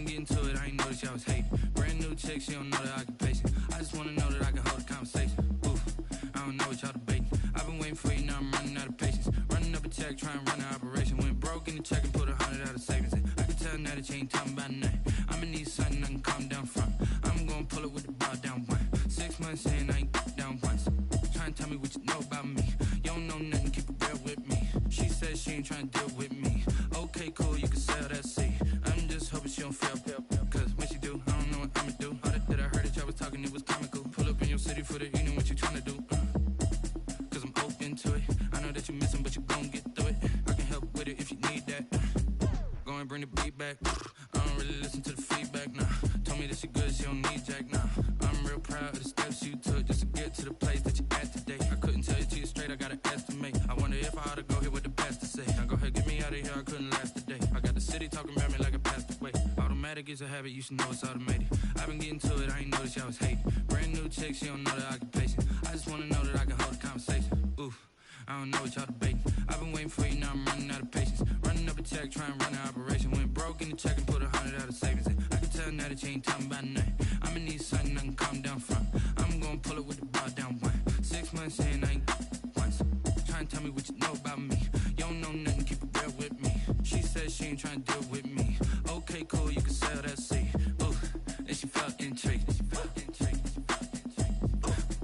been getting to it, I ain't noticed y'all was hating. Brand new chick, she don't know the occupation. I just wanna know that I can hold a conversation. Ooh, I don't know what y'all debating. I've been waiting for you, now I'm running out of patience. Running up a check, trying to run an operation. Went broke in the check and put 100 out of savings in. I can tell now that you ain't talking about nothing. I'ma need something I can calm down from. I'm gonna pull it with the bar down one. 6 months in, I ain't down once. Trying to tell me what you know about me. You don't know nothing, keep it real with me. She says she ain't trying to deal with me. Okay, cool, you can sell that seat. I'm just hoping she don't fail. Cause when she do, I don't know what I'ma do. All that I heard that y'all was talking, it was comical. Pull up in your city for the evening, what you trying to do? Cause I'm open to it. I know that you missing, but you gon' get through it. I can help with it if you need that. Go and bring the beat back. I don't really listen to the feedback, nah. Told me that she good, she don't need jack, nah. I'm real proud of the steps you took just to get to the place that you at today. I couldn't tell you to you straight, I gotta estimate. I wonder if I ought to go here with the best to say. Now go ahead, get me out of here, I couldn't last a day. I got the city talking about me like I passed away. Automatic is a habit, you should know it's automated. I've been getting to it, I ain't noticed y'all was hating. Brand new chick, she don't know the occupation. I just wanna know that I can hold a conversation. Ooh, I don't know what y'all debating. I've been waiting for you, now I'm running out of patience. Running up a check, trying to run an operation. Went broke in the check and put 100 out of savings in. I can tell now that you ain't talking about nothing. I'ma need something I can calm down from. I'm gonna pull it with the bar down one. 6 months in, I ain't once. Trying to tell me what you know about me. You don't know nothing, keep it real with me. She says she ain't trying to deal with me. Okay, cool, you can sell that seat. Ooh, and she felt intrigued.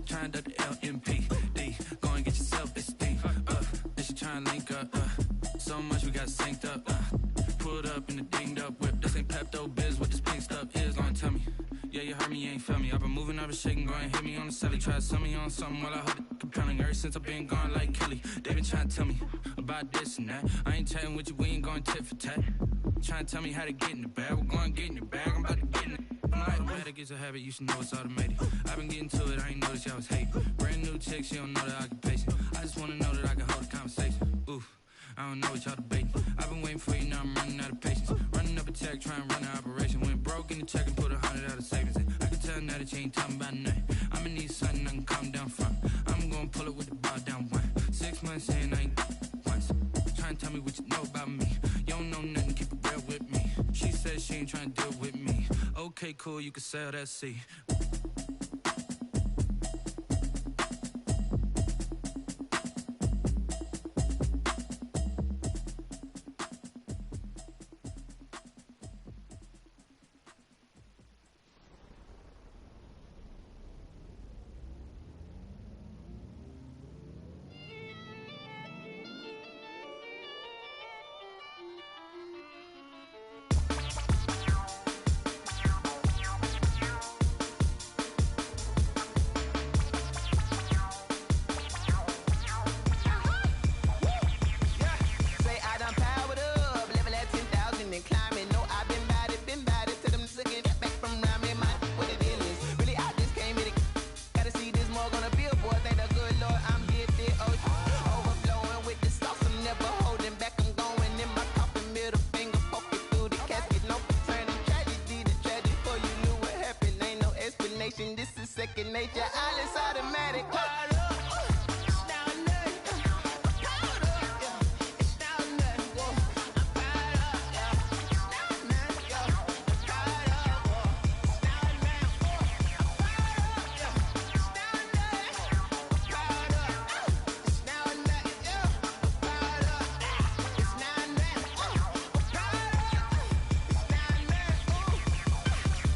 Trying to duck the LMPD. Go and get your self-esteem. And she trying to link up. So much we got synced up. Pulled up in the dinged up whip. This ain't Pepto-Biz, what this pink stuff is. Gonna tell me. Yeah, you heard me, you ain't felt me. I've been moving, I've been shaking, go and hit me on the celly. Try to sell me on something while I hold it compelling. Ever since I've been gone like Kelly, they been trying to tell me about this and that. I ain't chatting with you, we ain't going tit for tat. Trying to tell me how to get in the bag. We're going to get in the bag, I'm about to get in it. Automatic is a habit, you should know it's automated. I've been getting to it, I ain't noticed y'all was hating. Brand new chick, she don't know the occupation. I just wanna know that I can hold a conversation. Ooh, I don't know what y'all debating. I've been waiting for you, now I'm running out of patience. Running up a check, trying to run an operation. Went broke in the check and put 100 out of savings in. I can tell now that you ain't talking about nothing. I'ma need something I can calm down from. I'm gonna pull it with the bar down one. 6 months in, I ain't once. Trying to tell me what you know about me. You don't know nothing, keep it real with me. She says she ain't trying to deal with me. Okay, cool, you can sell that seat.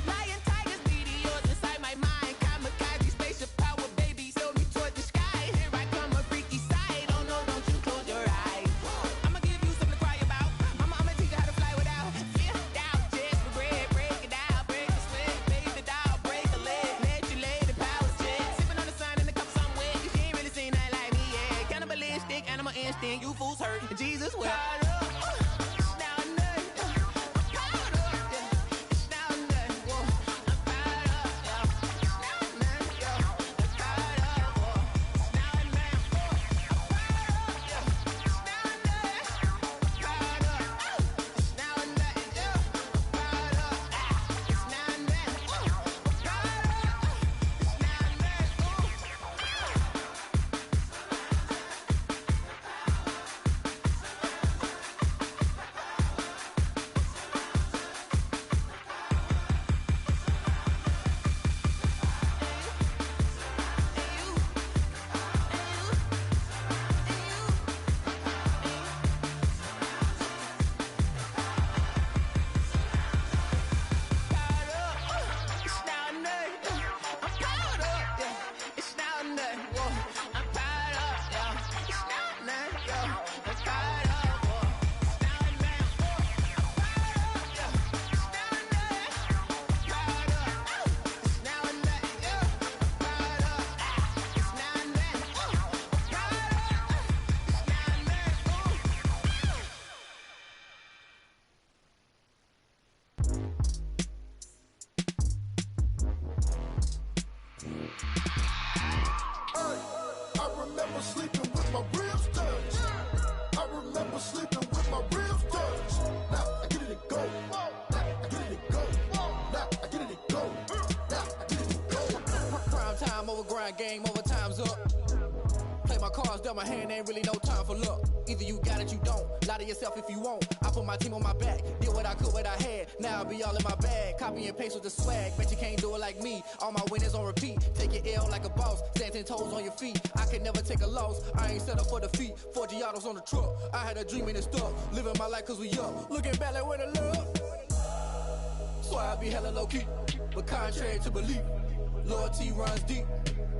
Lion, tigers, meteors inside my mind. Kamikaze, spaceship power, baby. Sail me toward I remember sleeping with my ribs touched. I remember sleeping with my ribs touched. Now I get it to go. Now I get it to go. Now I get it to go. Now I get it to go. Prime time over grind game, over time's up. Play my cards, dealt my hand, ain't really no time for luck. Either you got it, you don't. Lie to yourself if you won't. I put my team on my back, did what I could, what I had. Now I be all in my bag, copy and paste with the swag. Bet you can't do it like me. All my winners on repeat. Take your L like a boss, stand 10 toes on your feet. I can never take a loss. I ain't set up for defeat. 4 Giottos on the truck. I had a dream and it stuck. Living my life cause we up. Looking back like where the love. So I be hella low key, but contrary to belief, loyalty runs deep.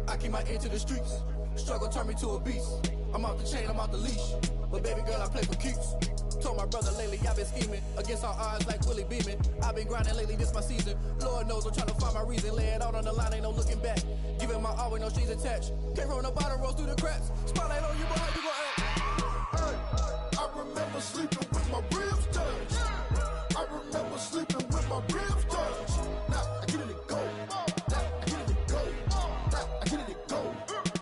I keep my ear to the streets. Struggle turned me to a beast. I'm out the chain, I'm out the leash. But baby girl, I play for keeps. Told my brother lately I've been scheming against all odds like Willie Beeman. I've been grinding lately, this my season. Lord knows I'm trying to find my reason. Lay it out on the line, ain't no looking back. Giving my all with no strings attached. Came from the bottom, rose through the cracks. Spotlight on you, but how you gon' act? I remember sleeping with my ribs touched. I remember sleeping with my ribs touched. Now I get it to go. Now I get it to go. Now I get it to go.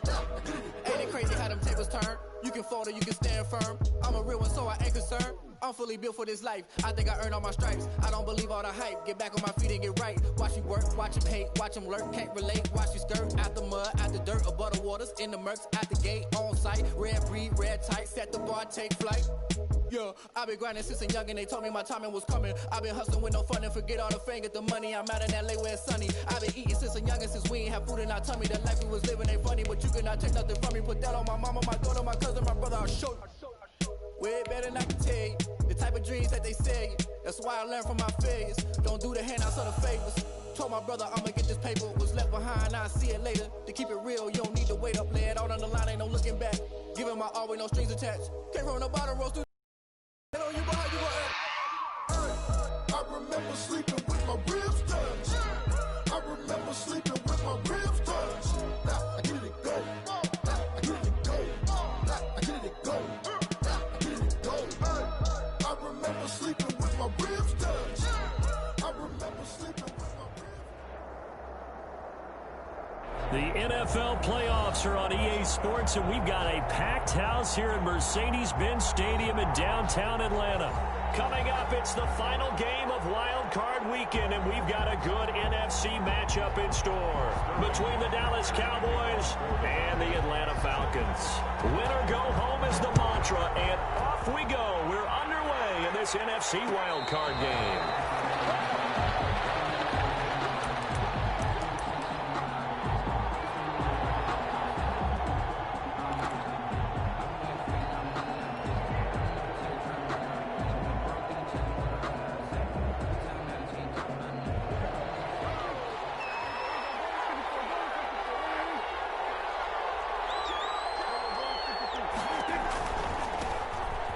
Now I get it to go. Ain't it crazy how them tables turn? You can fold or you can stand firm. I'm a real one, so I ain't concerned. I'm fully built for this life. I think I earned all my stripes. I don't believe all the hype. Get back on my feet and get right. Watch you work, watch him hate, watch him lurk. Can't relate, watch you skirt. Out the mud, out the dirt, above the waters, in the murks, out the gate, on site. Red breed, red tight, set the bar, take flight. Yeah, I been grinding since a young and they told me my timing was coming. I been hustling with no fun and forget all the fame, get the money. I'm out in LA where it's sunny. I been eating since a youngin', since we ain't have food in our tummy. The life we was living ain't funny, but you cannot take nothing from me. Put that on my mama, my daughter, my cousin, my brother, I'll show you. Way better than I can tell you. The type of dreams that they sell you. That's why I learned from my failures. Don't do the handouts or the favors. Told my brother I'ma get this paper. Was left behind, I'll see it later. To keep it real, you don't need to wait up. Lay it out on the line, ain't no looking back. Giving my all with no strings attached. Came from the bottom, rose through. On you, boy, you gon' act? I remember sleeping with my ribs touched. I remember sleeping with my ribs touched. Now I get it to go. Now I get it to go. Now I get it to go. Now I get it to go. I remember sleeping with my ribs touched. I remember sleeping with my ribs. The NFL playoffs are on EA Sports, and we've got a packed house here at Mercedes-Benz Stadium in downtown Atlanta. Coming up, it's the final game of Wild Card Weekend, and we've got a good NFC matchup in store between the Dallas Cowboys and the Atlanta Falcons. Win or go home is the mantra, and off we go. We're underway in this NFC Wild Card game.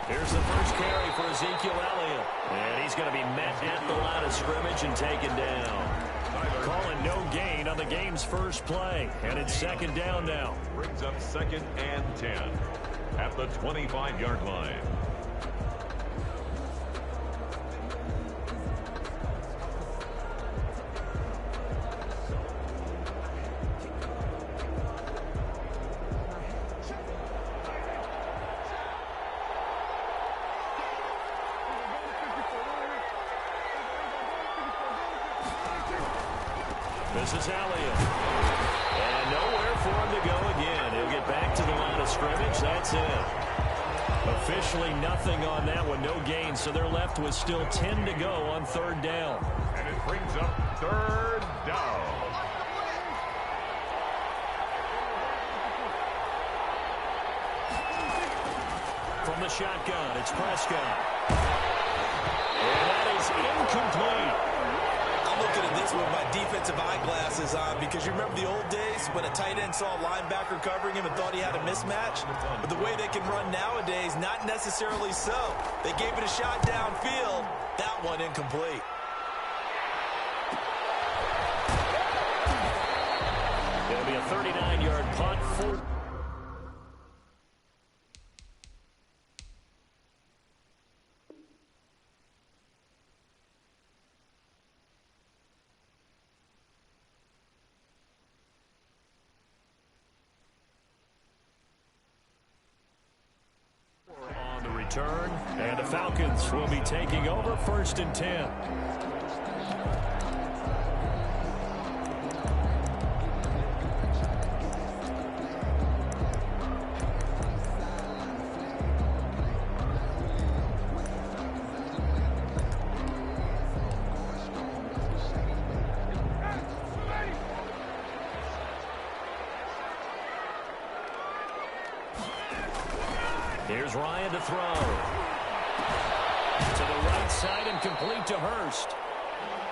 Here's the first carry for Ezekiel Elliott. And he's going to be met at the line of scrimmage and taken down. Calling no gain on the game's first play. And it's second down now. Brings up 2nd and 10 at the 25-yard line. This is Elliott. And nowhere for him to go again. He'll get back to the line of scrimmage. That's it. Officially nothing on that one. No gain. So they're left with still 10 to go on 3rd down. And it brings up 3rd down. From the shotgun, it's Prescott. And that is incomplete. Looking at this with my defensive eyeglasses on, because you remember the old days when a tight end saw a linebacker covering him and thought he had a mismatch? But the way they can run nowadays, not necessarily so. They gave it a shot downfield. That one incomplete. It'll be a 39-yard punt for... return, and the Falcons will be taking over 1st and 10. Here's Ryan to throw. To the right side and complete to Hurst.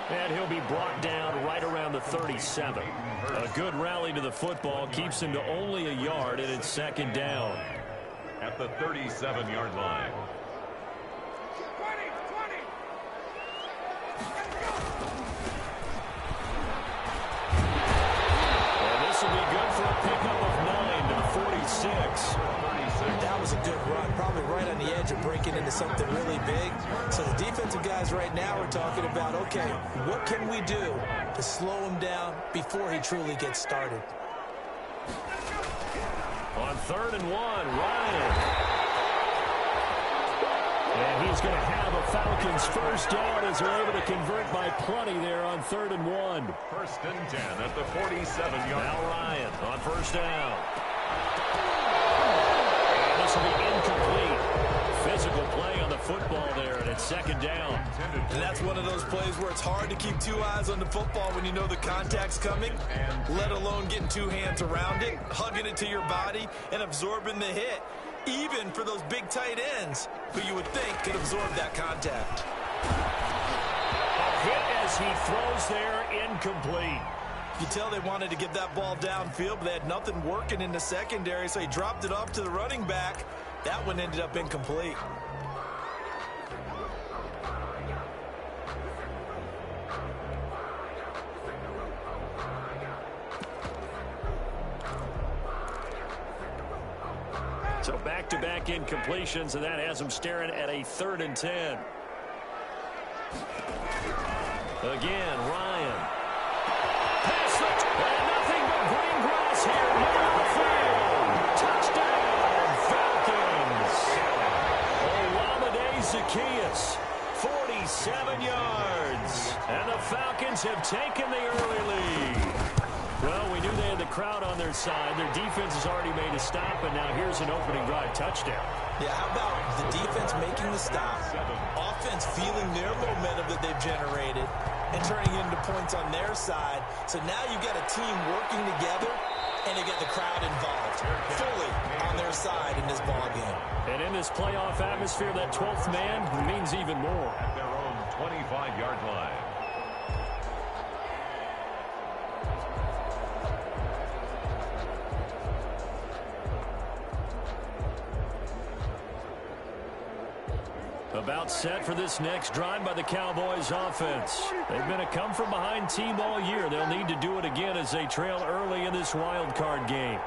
And he'll be brought down right around the 37. A good rally to the football keeps him to only a yard, and it's 2nd down. At the 37-yard line. And this will be good for a pickup of 9 to the 46. That was a good run, probably right on the edge of breaking into something really big. So the defensive guys right now are talking about, okay, what can we do to slow him down before he truly gets started? On 3rd and 1, Ryan. And he's going to have a Falcons first down as they're able to convert by plenty there on 3rd and 1. 1st and 10 at the 47-yard line. Now Ryan on 1st down. This will be incomplete. Physical play on the football there, and it's 2nd down. And that's one of those plays where it's hard to keep 2 eyes on the football when you know the contact's coming, let alone getting 2 hands around it, hugging it to your body, and absorbing the hit, even for those big tight ends who you would think could absorb that contact. A hit as he throws there, incomplete. You tell they wanted to get that ball downfield, but they had nothing working in the secondary, so he dropped it off to the running back. That one ended up incomplete. So back-to-back incompletions, and that has him staring at a 3rd and 10. Again, Ryan. Pass it, and nothing but green grass here. Middle of the field. Touchdown, Falcons. Olamide Zaccheaus, 47 yards. And the Falcons have taken the early lead. Well, we knew they had the crowd on their side. Their defense has already made a stop, and now here's an opening drive touchdown. Yeah, how about the defense making the stop, offense feeling their momentum that they've generated, and turning it into points on their side. So now you've got a team working together, and you get the crowd involved fully on their side in this ball game. And in this playoff atmosphere, that 12th man means even more. At their own 25-yard line. About set for this next drive by the Cowboys offense. They've been a come-from-behind team all year. They'll need to do it again as they trail early in this wild card game.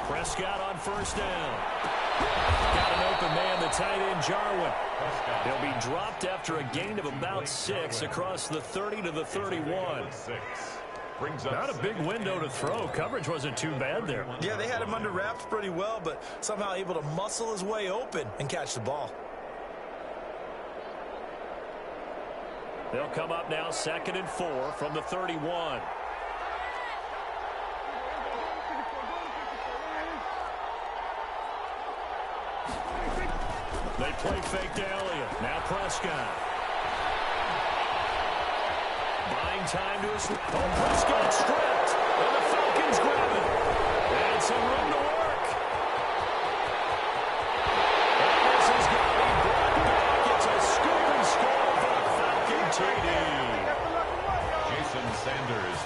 Prescott on 1st down. Got an open man, the tight end, Jarwin. He'll be dropped after a gain of about 6 across the 30 to the 31. Not a big window to throw. Coverage wasn't too bad there. Yeah, they had him under wraps pretty well, but somehow able to muscle his way open and catch the ball. They'll come up now 2nd and 4 from the 31. They play fake to Elliott. Now Prescott. Buying time to his... Oh, Prescott stripped. And the Falcons grab it. And some room to work. And this has got to be brought back. It's a scoop and score for the Falcon TD. Jason Sanders.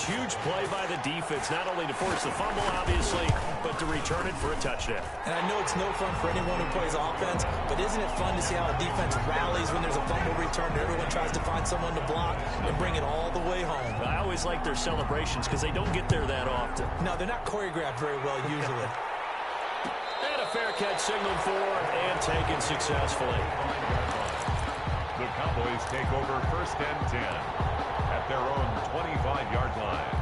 Huge play by the defense, not only to force the fumble, obviously, but to return it for a touchdown. And I know it's no fun for anyone who plays offense, but isn't it fun to see how a defense rallies when there's a fumble return and everyone tries to find someone to block and bring it all the way home? I always like their celebrations because they don't get there that often. No, they're not choreographed very well usually. And a fair catch signaled for and taken successfully. The Cowboys take over 1st and 10 at their own 25-yard line.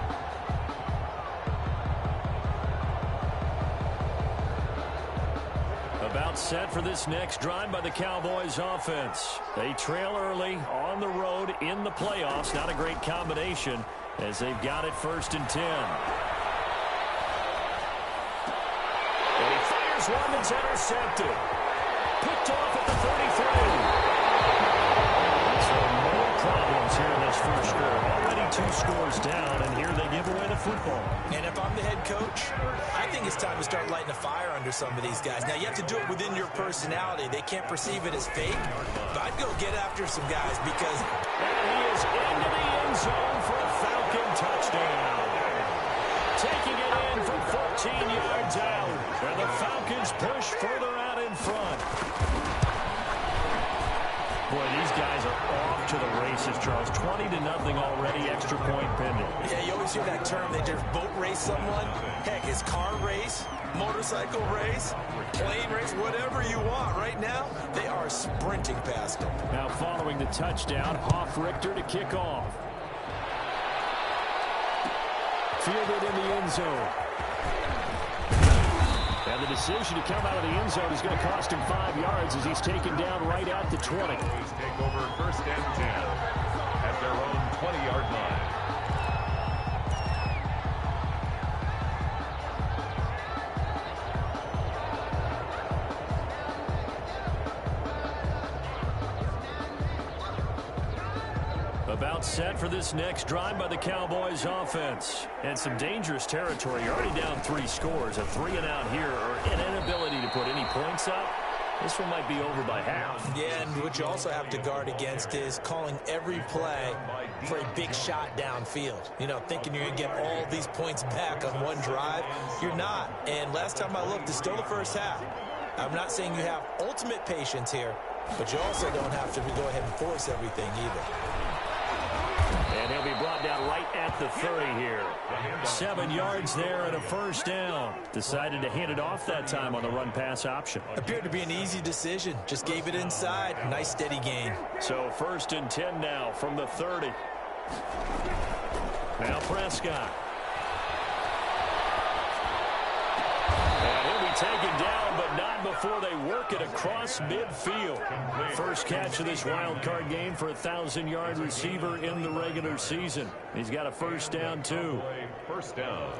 About About set for this next drive by the Cowboys offense. They trail early on the road in the playoffs. Not a great combination as they've got it 1st and 10. And he fires one that's intercepted. Picked off at the 33. So no problems here in this first quarter. Already 2 scores down, and here they give away the football. And if I'm the head coach, I think it's time to start lighting a fire under some of these guys. Now, you have to do it within your personality. They can't perceive it as fake. But I'd go get after some guys because... And he is into the end zone for a Falcon touchdown. Taking it in from 14 yards out. And the Falcons push further out in front. Boy, these guys are off to the races, Charles. 20-0 already, extra point pending. Yeah, you always hear that term. They just boat race someone. Heck, it's car race, motorcycle race, plane race, whatever you want. Right now, they are sprinting past them. Now following the touchdown, Hoff-Richter to kick off. Fielded in the end zone. And the decision to come out of the end zone is going to cost him 5 yards as he's taken down right at the 20. Take over 1st and 10 at their own 20-yard line. About set for this next drive by the Cowboys offense. And some dangerous territory. You're already down 3 scores. A 3-and-out here or an inability to put any points up. This one might be over by half. Yeah, and what you also have to guard against is calling every play for a big shot downfield. You know, thinking you're going to get all these points back on one drive. You're not. And last time I looked, it's still the first half. I'm not saying you have ultimate patience here, but you also don't have to go ahead and force everything either. And he'll be brought down right at the 30 here. 7 yards there and a 1st down. Decided to hand it off that time on the run-pass option. Appeared to be an easy decision. Just gave it inside. Nice steady gain. So 1st and 10 now from the 30. Now Prescott. And he'll be taken down, but not before they work it across midfield. First catch of this wild card game for a 1,000-yard receiver in the regular season. He's got a 1st down, too. 1st down.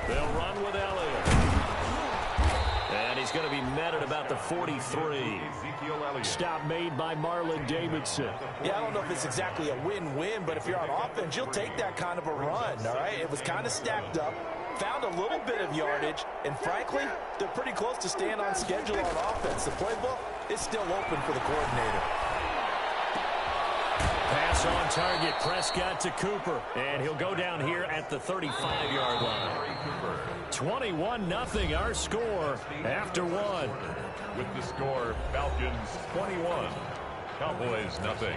They'll run with Elliott. And he's going to be met at about the 43. Stop made by Marlon Davidson. Yeah, I don't know if it's exactly a win-win, but if you're on offense, you'll take that kind of a run, all right? It was kind of stacked up, found a little bit of yardage, and frankly, they're pretty close to staying on schedule on offense. The playbook is still open for the coordinator. Pass on target, Prescott to Cooper. And he'll go down here at the 35-yard line. 21-0 our score after 1. With the score, Falcons 21, Cowboys nothing.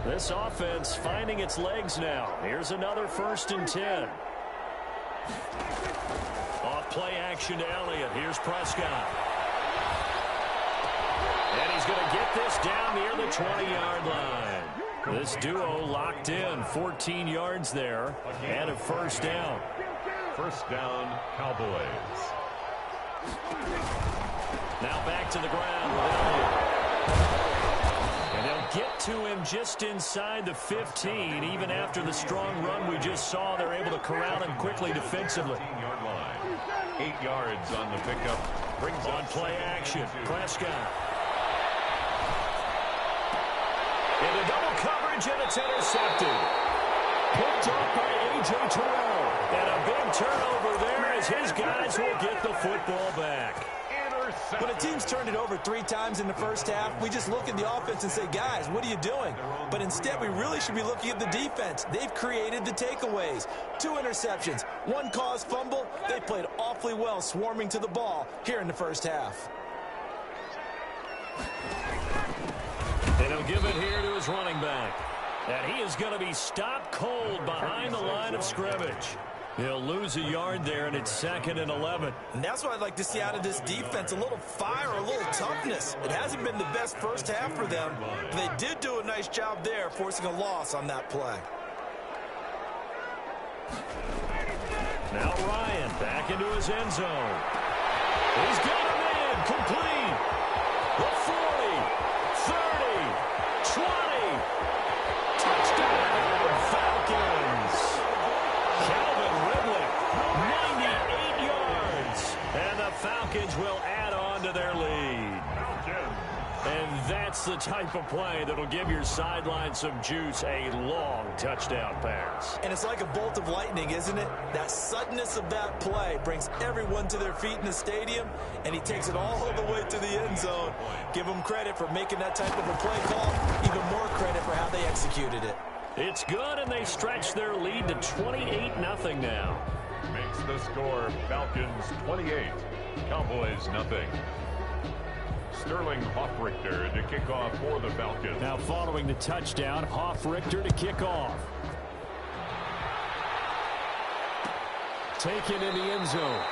This offense finding its legs now. Here's another 1st and 10. Off play action to Elliott. Here's Prescott. And he's going to get this down near the 20-yard line. This duo locked in. 14 yards there and a 1st down. 1st down, Cowboys. Now back to the ground with Elliott. And they'll get to him just inside the 15. Even after the strong run we just saw, they're able to corral him quickly defensively. 15-yard line. 8 yards on the pickup. Brings on play action. Prescott. Into double coverage, and it's intercepted. Picked off by A.J. Terrell. And a big turnover there as his guys will get the football back. When a team's turned it over 3 times in the first half, we just look at the offense and say, guys, what are you doing? But instead, we really should be looking at the defense. They've created the takeaways. 2 interceptions, 1 caused fumble. They played awfully well swarming to the ball here in the first half. And he'll give it here to his running back. And he is going to be stopped cold behind the line of scrimmage. He'll lose a yard there, and it's 2nd and 11. And that's what I'd like to see out of this defense, a little fire, a little toughness. It hasn't been the best first half for them, but they did do a nice job there, forcing a loss on that play. Now Ryan back into his end zone. He's got him in, complete. The 40, 30, 20. Touchdown, Falcons. Calvin Ridley, 98 yards. And the Falcons will add on to their lead. And that's the type of play that'll give your sideline some juice, a long touchdown pass. And it's like a bolt of lightning, isn't it? That suddenness of that play brings everyone to their feet in the stadium, and he takes it all the way to the end zone. Give him credit for making that type of a play call, even more credit for how they executed it. It's good, and they stretch their lead to 28-0 now. Makes the score Falcons 28, Cowboys nothing. Sterling Hoffrichter to kick off for the Falcons. Now following the touchdown, Hoffrichter to kick off. Taken in the end zone.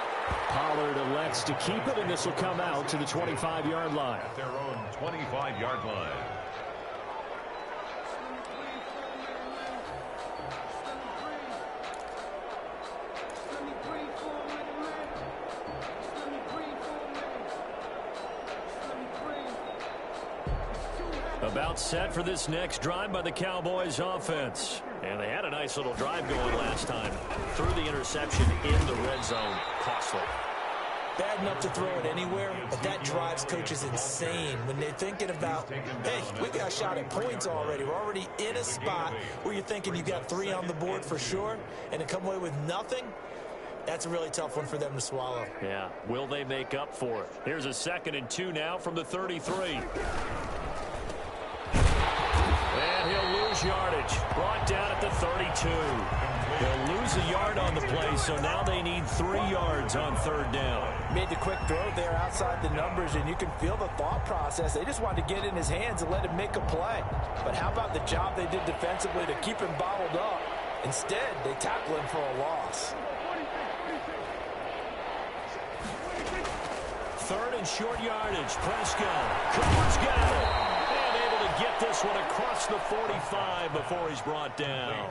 Pollard elects to keep it, and this will come out to the 25-yard line. At their own 25-yard line. About set for this next drive by the Cowboys offense. And they had a nice little drive going last time. Threw the interception in the red zone. Costly. Bad enough to throw it anywhere, but that drives coaches insane when they're thinking about, hey, we got a shot at points already. We're already in a spot where you're thinking you got 3 on the board for sure, and to come away with nothing, that's a really tough one for them to swallow. Yeah, will they make up for it? Here's a 2nd and 2 now from the 33. And he'll lose yardage. Brought down at the 32. He'll lose a yard on the play, so now they need 3 yards on 3rd down. Made the quick throw there outside the numbers, and you can feel the thought process. They just wanted to get in his hands and let him make a play. But how about the job they did defensively to keep him bottled up? Instead, they tackle him for a loss. 3rd and short yardage. Prescott. Cooper's got it. Get this one across the 45 before he's brought down.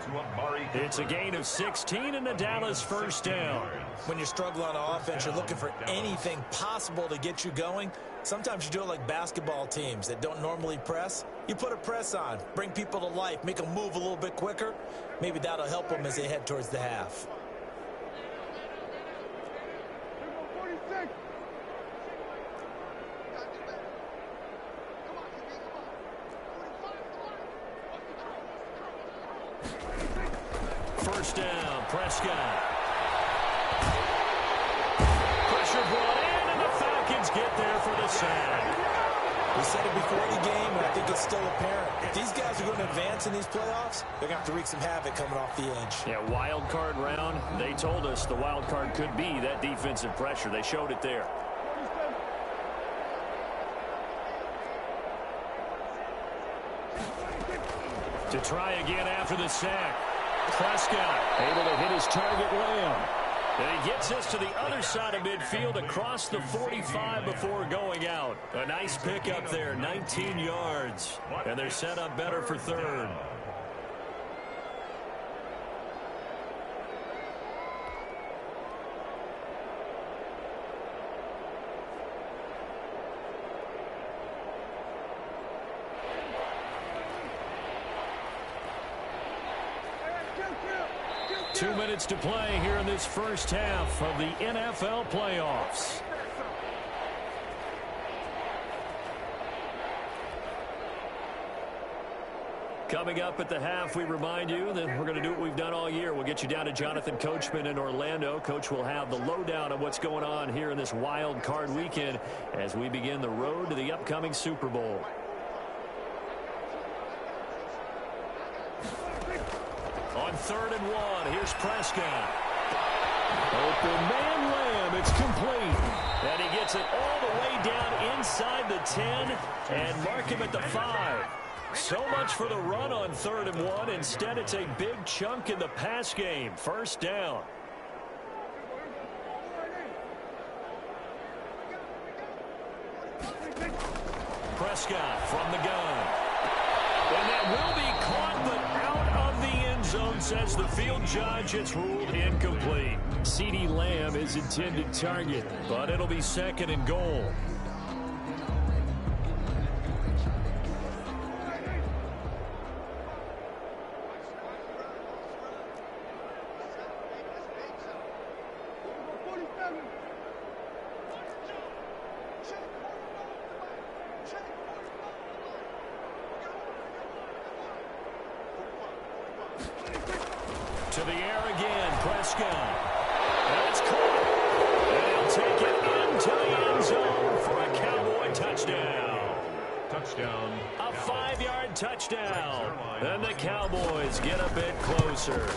It's a gain of 16 and the Dallas 1st down. When you're struggling on offense, you're looking for anything possible to get you going. Sometimes you do it like basketball teams that don't normally press. You put a press on, bring people to life, make them move a little bit quicker. Maybe that'll help them as they head towards the half. First down, Prescott. Pressure brought in, and the Falcons get there for the sack. We said it before the game, and I think it's still apparent. If these guys are going to advance in these playoffs, they're going to have to wreak some havoc coming off the edge. Yeah, wild card round. They told us the wild card could be that defensive pressure. They showed it there. To try again after the sack. Prescott able to hit his target Lamb. And he gets us to the other side of midfield across the 45 before going out. A nice pickup there, 19 yards. And they're set up better for 3rd. Two minutes to play here in this first half of the NFL playoffs. Coming up at the half, we remind you that we're going to do what we've done all year. We'll get you down to Jonathan Coachman in Orlando. Coach will have the lowdown of what's going on here in this wild card weekend as we begin the road to the upcoming Super Bowl. On 3rd and 1, here's Prescott. Open man Lamb, it's complete. And he gets it all the way down inside the 10 and mark him at the 5. So much for the run on 3rd and 1. Instead, it's a big chunk in the pass game. First down. Prescott from the gun. And that will be caught, but out of the end zone, says the field judge. It's ruled incomplete. CeeDee Lamb is intended target, but it'll be 2nd and goal. To the air again, Prescott. That's caught. And they'll take it into the end zone for a Cowboy touchdown. Touchdown. A 5-yard touchdown. And the Cowboys get a bit closer.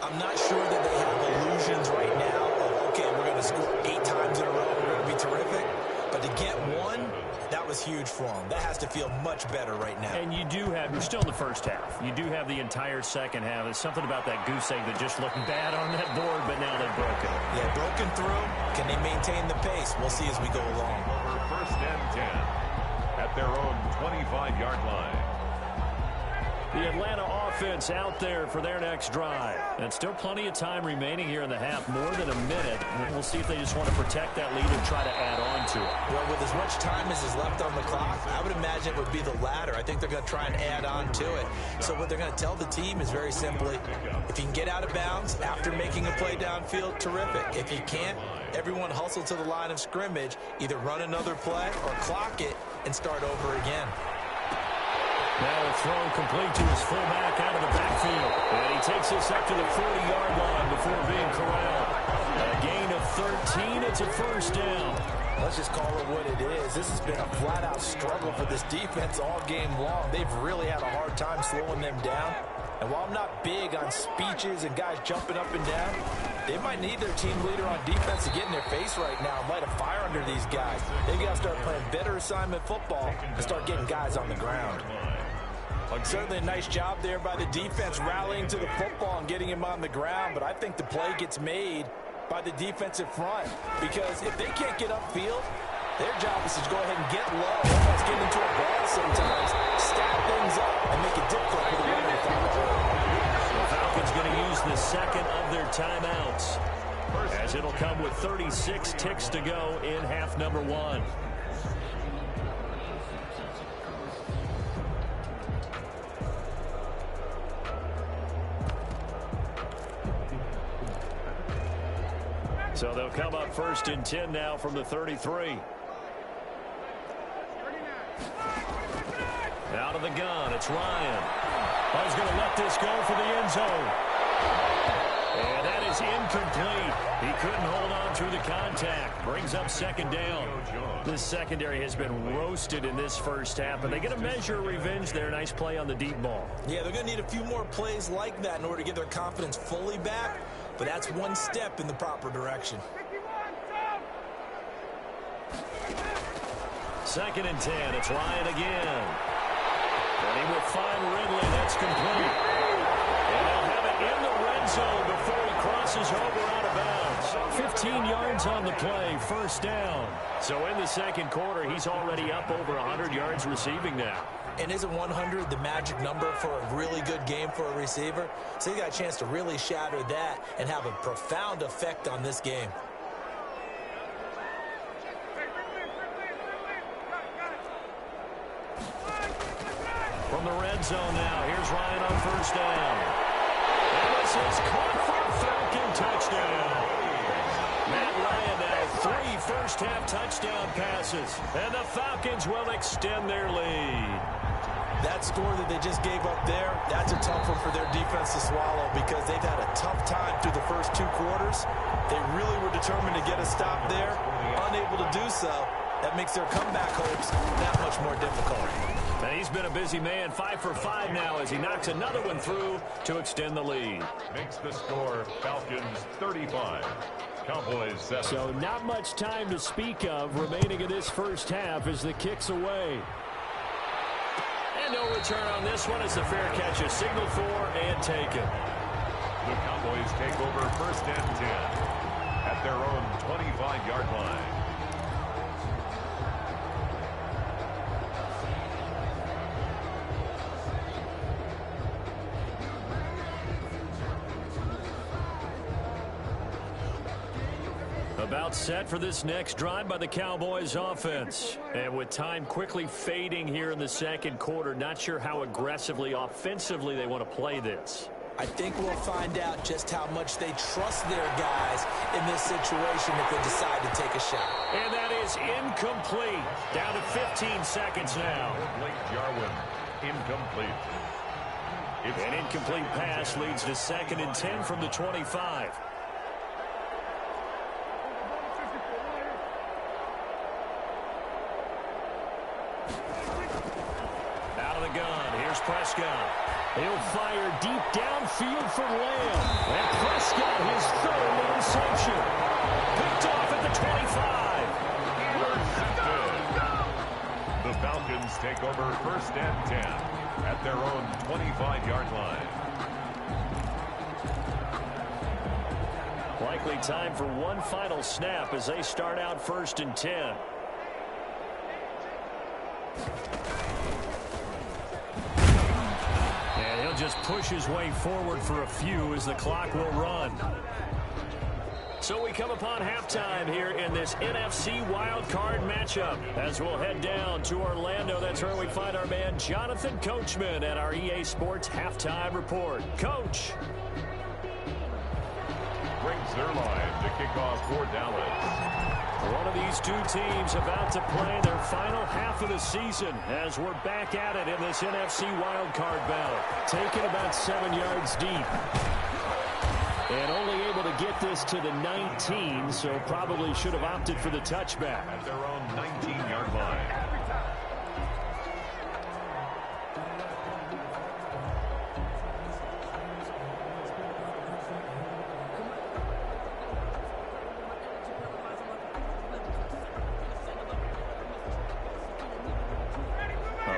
I'm not sure that they have illusions right now of, okay, we're going to score 8 times in a row. We're going to be terrific. But to get one, that was huge for them. That has to feel much better right now. And you do have, you're still in the first half. You do have the entire second half. There's something about that goose egg that just looked bad on that board, but now they've broken. Yeah, broken through. Can they maintain the pace? We'll see as we go along. Over 1st and 10 at their own 25-yard line. The Atlanta offense out there for their next drive. And still plenty of time remaining here in the half, more than a minute. And we'll see if they just want to protect that lead and try to add on to it. Well, with as much time as is left on the clock, I would imagine it would be the latter. I think they're going to try and add on to it. So what they're going to tell the team is very simply, if you can get out of bounds after making a play downfield, terrific. If you can't, everyone hustle to the line of scrimmage, either run another play or clock it and start over again. Now a throw complete to his fullback out of the backfield. And he takes this up to the 40-yard line before being corralled. A gain of 13. It's a first down. Let's just call it what it is. This has been a flat-out struggle for this defense all game long. They've really had a hard time slowing them down. And while I'm not big on speeches and guys jumping up and down, they might need their team leader on defense to get in their face right now and light a fire under these guys. They've got to start playing better assignment football and start getting guys on the ground. Certainly a nice job there by the defense rallying to the football and getting him on the ground, but I think the play gets made by the defensive front, because if they can't get upfield, their job is to go ahead and get low, almost get into a ball sometimes, stack things up, and make it difficult for the runner to follow through. The Falcons going to use the second of their timeouts, as it'll come with 36 ticks to go in half number 1. So they'll come up 1st and 10 now from the 33. Out of the gun, it's Ryan. He's going to let this go for the end zone. And that is incomplete. He couldn't hold on through the contact. Brings up 2nd down. This secondary has been roasted in this first half, but they get a measure of revenge there. Nice play on the deep ball. Yeah, they're going to need a few more plays like that in order to get their confidence fully back. But that's one step in the proper direction. 2nd and 10. It's Ryan again. And he will find Ridley. That's complete. And they'll have it in the red zone before he crosses over out of bounds. 15 yards on the play. First down. So in the second quarter, he's already up over 100 yards receiving now. And isn't 100 the magic number for a really good game for a receiver? So he got a chance to really shatter that and have a profound effect on this game. From the red zone now, here's Ryan on 1st down. And this is caught for a Falcon touchdown. Matt Ryan now 3 first-half touchdown passes. And the Falcons will extend their lead. That score that they just gave up there, that's a tough one for their defense to swallow, because they've had a tough time through the first 2 quarters. They really were determined to get a stop there, unable to do so. That makes their comeback hopes that much more difficult. And he's been a busy man, 5 for 5 now as he knocks another one through to extend the lead. Makes the score Falcons 35. Cowboys 7. So not much time to speak of remaining in this first half as the kick's away. And no return on this one as the fair catch is signaled for and taken. The Cowboys take over 1st and 10 at their own 25-yard line. About set for this next drive by the Cowboys offense. And with time quickly fading here in the second quarter, not sure how aggressively, offensively they want to play this. I think we'll find out just how much they trust their guys in this situation if they decide to take a shot. And that is incomplete. Down to 15 seconds now. Blake Jarwin, incomplete. An incomplete pass leads to 2nd and 10 from the 25. Out of the gun, here's Prescott. He'll fire deep downfield for Lamb. And Prescott, his 3rd interception. Picked off at the 25. The Falcons take over 1st and 10 at their own 25-yard line. Likely time for one final snap as they start out 1st and 10. And he'll just push his way forward for a few as the clock will run. So we come upon halftime here in this NFC wildcard matchup. As we'll head down to Orlando, that's where we find our man Jonathan Coachman at our EA Sports Halftime Report. Coach. Greg Zuerlein to kick off for Dallas. One of these two teams about to play their final half of the season as we're back at it in this NFC wildcard battle. Taking about 7 yards deep. And only able to get this to the 19, so probably should have opted for the touchback. At their own 19-yard line.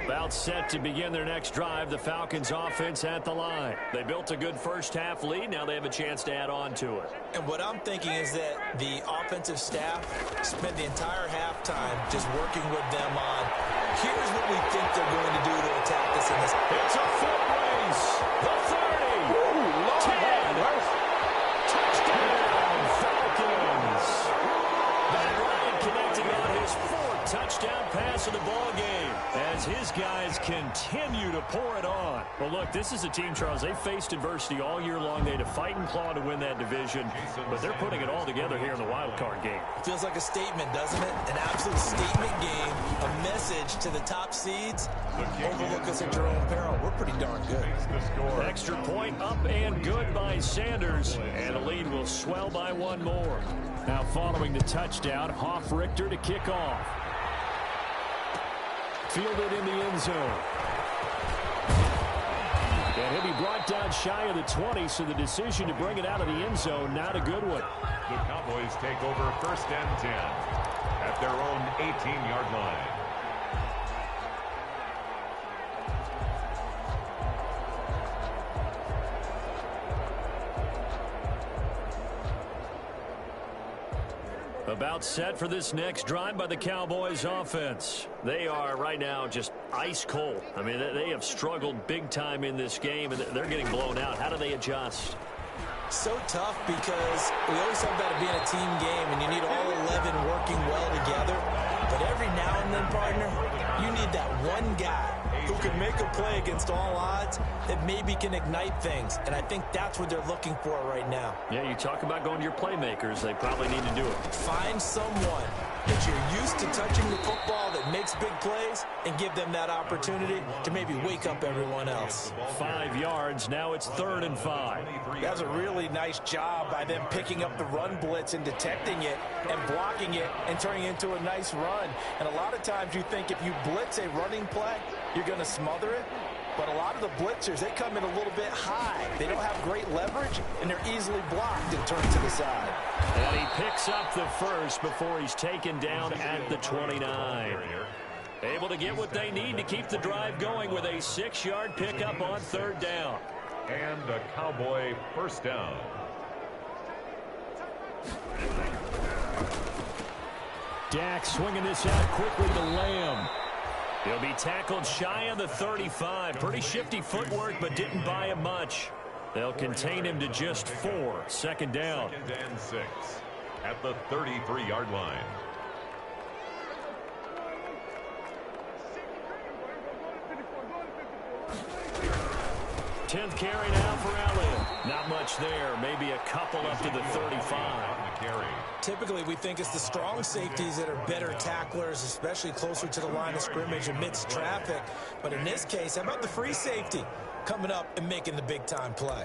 About set to begin their next drive, the Falcons offense at the line. They built a good first half lead. Now they have a chance to add on to it. And what I'm thinking is that the offensive staff spent the entire halftime just working with them on, here's what we think they're going to do to attack us in this. It's a foot race. The 30. 10. Touchdown, Falcons. Matt Ryan connecting on his 4th touchdown pass of the ball game as his guys continue to pour it on. Well, look, this is a team, Charles, they faced adversity all year long. They had to fight and claw to win that division, but they're putting it all together here in the wild card game. Feels like a statement, doesn't it? An absolute statement game, a message to the top seeds. Overlook us at your own peril. We're pretty darn good. Extra point up and good by Sanders, and the lead will swell by one more. Now following the touchdown, Hofrichter to kick off. Fielded in the end zone. And he'll be brought down shy of the 20, so the decision to bring it out of the end zone, not a good one. The Cowboys take over 1st and 10 at their own 18-yard line. About set for this next drive by the Cowboys offense. They are right now just ice cold. I mean, they have struggled big time in this game, and they're getting blown out. How do they adjust? So tough because we always talk about it being a team game, and you need all 11 working well together. But every now and then, partner, you need that one guy who can make a play against all odds that maybe can ignite things. And I think that's what they're looking for right now. Yeah, you talk about going to your playmakers. They probably need to do it. Find someone that you're used to touching the football that makes big plays and give them that opportunity to maybe wake up everyone else. 5 yards. Now it's 3rd and 5. That's a really nice job by them picking up the run blitz and detecting it and blocking it and turning it into a nice run. And a lot of times you think if you blitz a running play, you're going to smother it. But a lot of the blitzers, they come in a little bit high. They don't have great leverage, and they're easily blocked and turned to the side. And he picks up the first before he's taken down at the 29. Able to get what they need to keep the drive going with a 6-yard pickup on 3rd down. And a Cowboy first down. Dak swinging this out quickly to Lamb. He'll be tackled shy of the 35. Pretty shifty footwork, but didn't buy him much. They'll contain him to just 4. 2nd down. 2nd and 6 at the 33-yard line. 10th carry now for Elliott. Not much there. Maybe a couple up to the 35. Typically, we think it's the strong safeties that are better tacklers, especially closer to the line of scrimmage amidst traffic. But in this case, how about the free safety coming up and making the big-time play?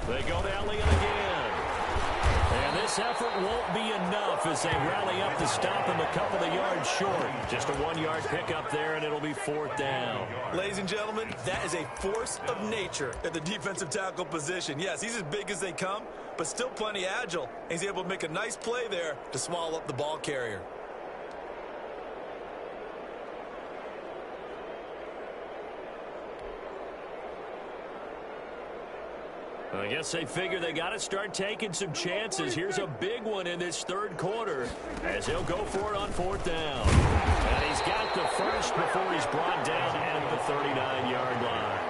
They go to Elliott again. And this effort won't be enough as they rally up to stop him a couple of yards short. Just a 1-yard pickup there, and it'll be 4th down. Ladies and gentlemen, that is a force of nature at the defensive tackle position. Yes, he's as big as they come, but still plenty agile. He's able to make a nice play there to swallow up the ball carrier. I guess they figure they got to start taking some chances. Here's a big one in this 3rd quarter as he'll go for it on 4th down. And he's got the first before he's brought down at the 39-yard line.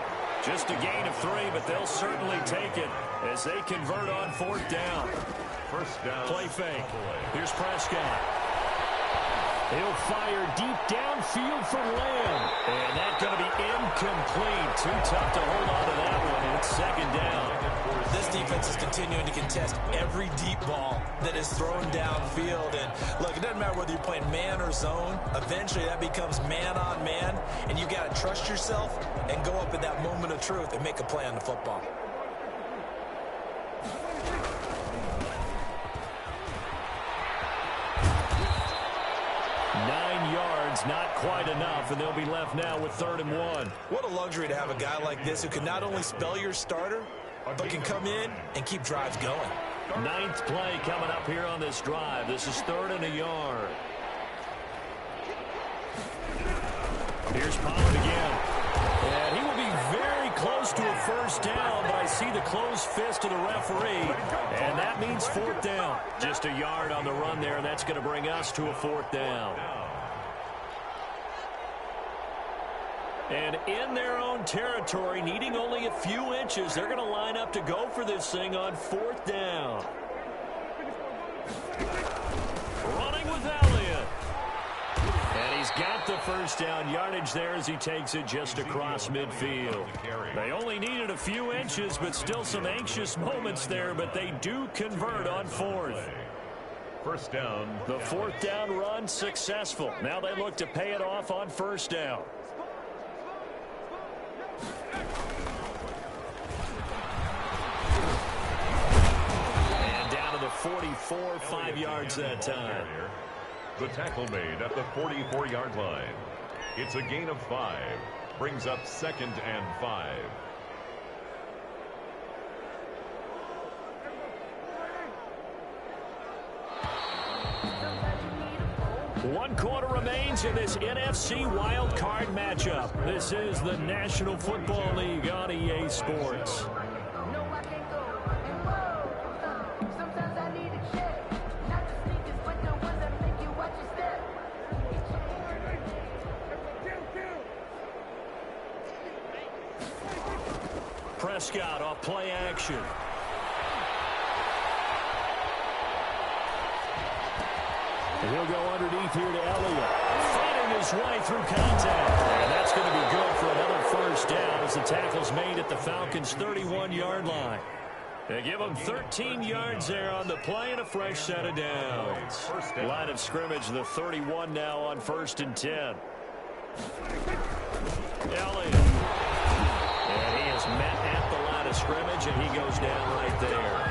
Just a gain of 3, but they'll certainly take it as they convert on 4th down. First down. Play fake. Here's Prescott. He'll fire deep downfield for Lamb. And that's going to be incomplete. Too tough to hold on to that one. And it's 2nd down. This defense is continuing to contest every deep ball that is thrown downfield. And look, it doesn't matter whether you're playing man or zone. Eventually that becomes man on man. And you got to trust yourself and go up at that moment of truth and make a play on the football. Not quite enough, and they'll be left now with 3rd and 1. What a luxury to have a guy like this who can not only spell your starter, but can come in and keep drives going. 9th play coming up here on this drive. This is 3rd and a yard. Here's Pollard again. And he will be very close to a first down, but I see the closed fist of the referee, and that means 4th down. Just a yard on the run there, and that's going to bring us to a 4th down. And in their own territory, needing only a few inches, they're going to line up to go for this thing on 4th down. Running with Elliott. And he's got the first down yardage there as he takes it just across midfield. They only needed a few inches, but still some anxious moments there, but they do convert on 4th. First down. The 4th down run successful. Now they look to pay it off on 1st down. And down to the 44, 5 yards that time. The tackle made at the 44-yard line. It's a gain of 5. Brings up 2nd and 5. One quarter remains in this NFC wild card matchup. This is the National Football League on EA Sports. Prescott off play action. And he'll go underneath here to Elliott. Fighting his way through contact. And that's going to be good for another first down as the tackle's made at the Falcons' 31-yard line. They give them 13 yards there on the play and a fresh set of downs. Line of scrimmage, the 31 now on 1st and 10. Elliott. And he is met at the line of scrimmage, and he goes down right there.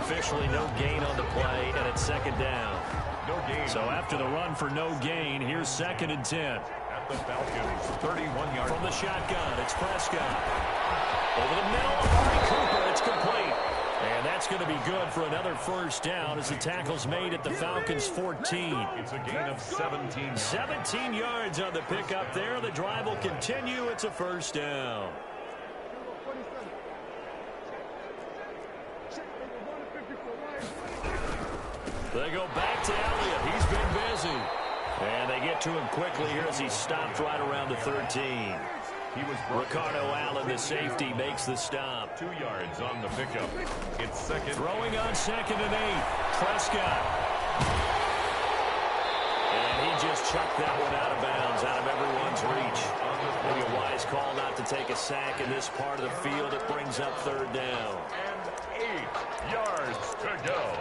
Officially no gain on the play, and it's 2nd down. No So after the run for no gain, here's 2nd and 10. At the Falcons, 31-yard. From the shotgun, it's Prescott. Over the middle, Amari Cooper, it's complete. And that's going to be good for another first down as the tackle's made at the Falcons' 14. It's a gain of 17. 17 yards on the pickup there. The drive will continue. It's a first down. They go back to Elliott. He's been busy. And they get to him quickly here as he stopped right around the 13. Ricardo Allen, the safety, makes the stop. 2 yards on the pickup. It's second. Throwing on 2nd and 8. Prescott. And he just chucked that one out of bounds, out of everyone's reach. Maybe a wise call not to take a sack in this part of the field. It brings up 3rd down. And 8 yards to go.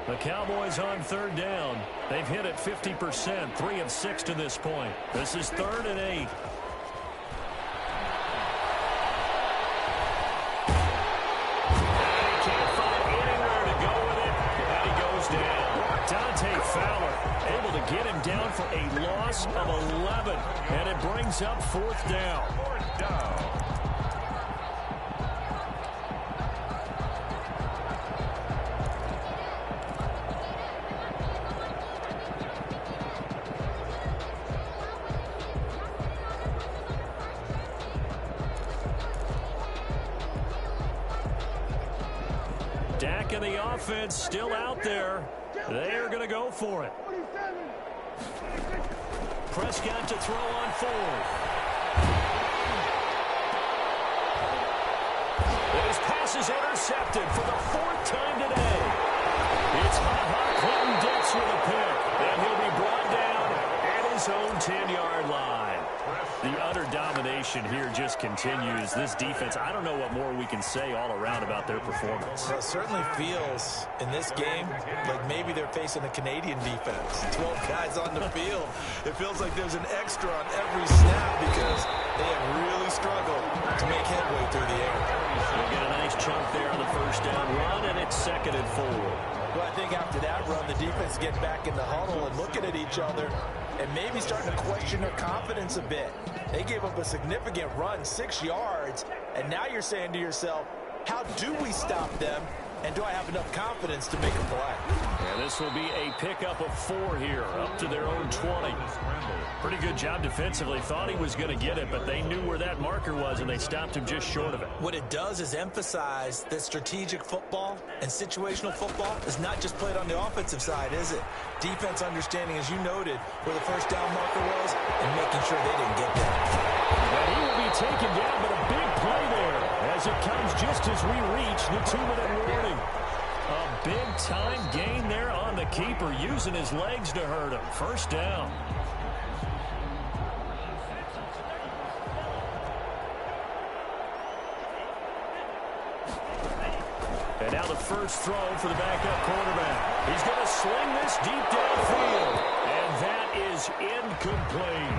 The Cowboys on 3rd down. They've hit it 50%, 3 of 6 to this point. This is 3rd and 8. And he can't find anywhere to go with it, and he goes down. Dante Fowler able to get him down for a loss of 11, and it brings up 4th down. 4th down. Dak and the offense still out there. They are going to go for it. Prescott to throw on 4th. And his pass is intercepted for the 4th time today. It's Clinton Dix with a pick, and he'll be brought down at his own 10-yard line. The utter domination here just continues. This defense, I don't know what more we can say all around about their performance. Well, it certainly feels in this game like maybe they're facing a Canadian defense. 12 guys on the field. It feels like there's an extra on every snap because they have really struggled to make headway through the air. They get a nice chunk there on the first down run, and it's 2nd and 4. Well, I think after that run, the defense get back in the huddle and looking at each other and maybe starting to question their confidence a bit. They gave up a significant run, 6 yards, and now you're saying to yourself, how do we stop them, and do I have enough confidence to make a play? And this will be a pickup of 4 here, up to their own 20. Pretty good job defensively. Thought he was going to get it, but they knew where that marker was, and they stopped him just short of it. What it does is emphasize that strategic football and situational football is not just played on the offensive side, is it? Defense understanding, as you noted, where the first down marker was and making sure they didn't get there. And he will be taken down, but a big play there as it comes just as we reach the 2-minute warning. A big-time gain there on the keeper, using his legs to hurt him. First down. And now the first throw for the backup quarterback. He's going to sling this deep downfield. And that is incomplete.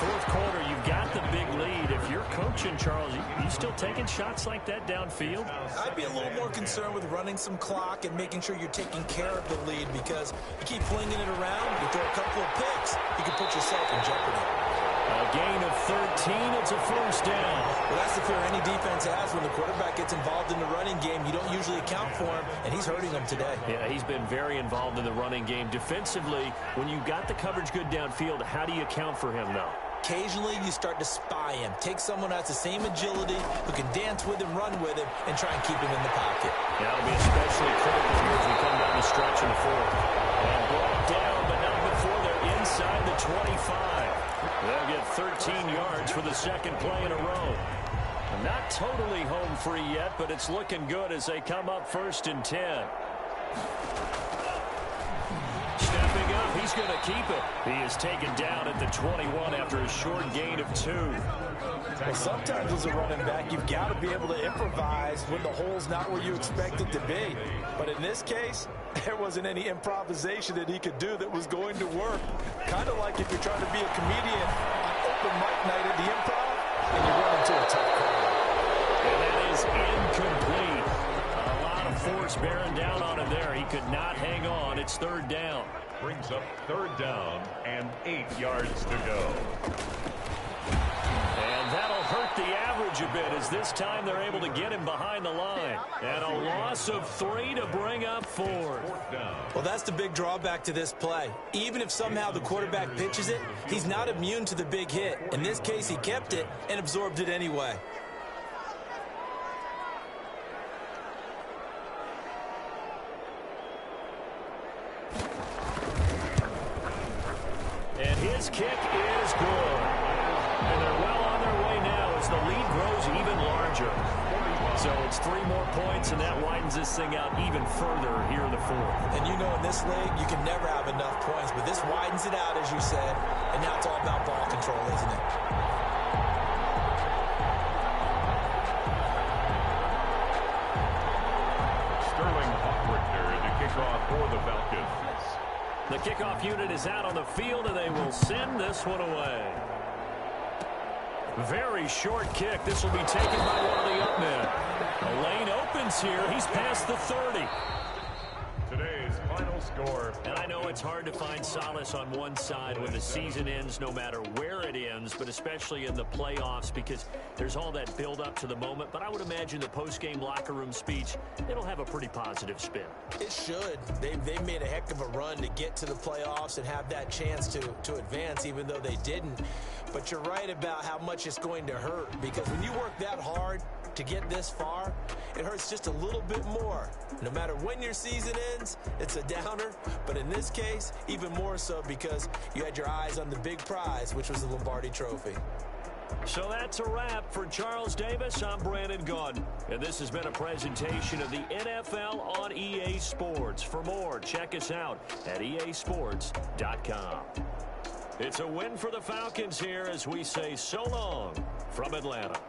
4th quarter, you've got the big lead. If you're coaching, Charles, you still taking shots like that downfield? I'd be a little more concerned with running some clock and making sure you're taking care of the lead, because you keep flinging it around, you throw a couple of picks, you can put yourself in jeopardy. A gain of 13. It's a first down. Well, that's the fear any defense has when the quarterback gets involved in the running game. You don't usually account for him, and he's hurting them today. Yeah, he's been very involved in the running game. Defensively, when you've got the coverage good downfield, how do you account for him, though? Occasionally, you start to spy him. Take someone who has the same agility, who can dance with him, run with him, and try and keep him in the pocket. That'll be especially critical here as we come down the stretch in the 4th. And brought down, but not before they're inside the 25. They'll get 13 yards for the 2nd play in a row. Not totally home free yet, but it's looking good as they come up 1st and 10. Stepping up, he's he's going to keep it. He is taken down at the 21 after a short gain of 2. Well, sometimes as a running back, you've got to be able to improvise when the hole's not where you expect it to be. But in this case, there wasn't any improvisation that he could do that was going to work. Kind of like if you're trying to be a comedian on open mic night at the Improv and you run into a tough crowd. And that is incomplete. A lot of force bearing down on him there. He could not hang on. It's 3rd down. Brings up 3rd down and 8 yards to go. And that'll hurt the average a bit as this time they're able to get him behind the line. And a loss of 3 to bring up 4. 4th down. Well, that's the big drawback to this play. Even if somehow the quarterback pitches it, he's not immune to the big hit. In this case, he kept it and absorbed it anyway. And his kick is good. And they're well on their way now as the lead grows even larger. So it's 3 more points, and that widens this thing out even further here in the 4th. And you know in this league, you can never have enough points, but this widens it out, as you said, and now it's all about ball control, isn't it? Sterling Hoffrichter to kick off for the Falcons. The kickoff unit is out on the field, and they will send this one away. Very short kick. This will be taken by one of the up men. The lane opens here. He's past the 30. Today's final score. And I know it's hard to find solace on one side when the season ends, no matter where it ends, but especially in the playoffs because there's all that build up to the moment. But I would imagine the post-game locker room speech, it'll have a pretty positive spin. It should. They've made a heck of a run to get to the playoffs and have that chance to advance, even though they didn't. But you're right about how much it's going to hurt because when you work that hard to get this far, it hurts just a little bit more. No matter when your season ends, it's a downer. But in this case, even more so because you had your eyes on the big prize, which was the Lombardi Trophy. So that's a wrap for Charles Davis. I'm Brandon Gaudin. And this has been a presentation of the NFL on EA Sports. For more, check us out at easports.com. It's a win for the Falcons here as we say so long from Atlanta.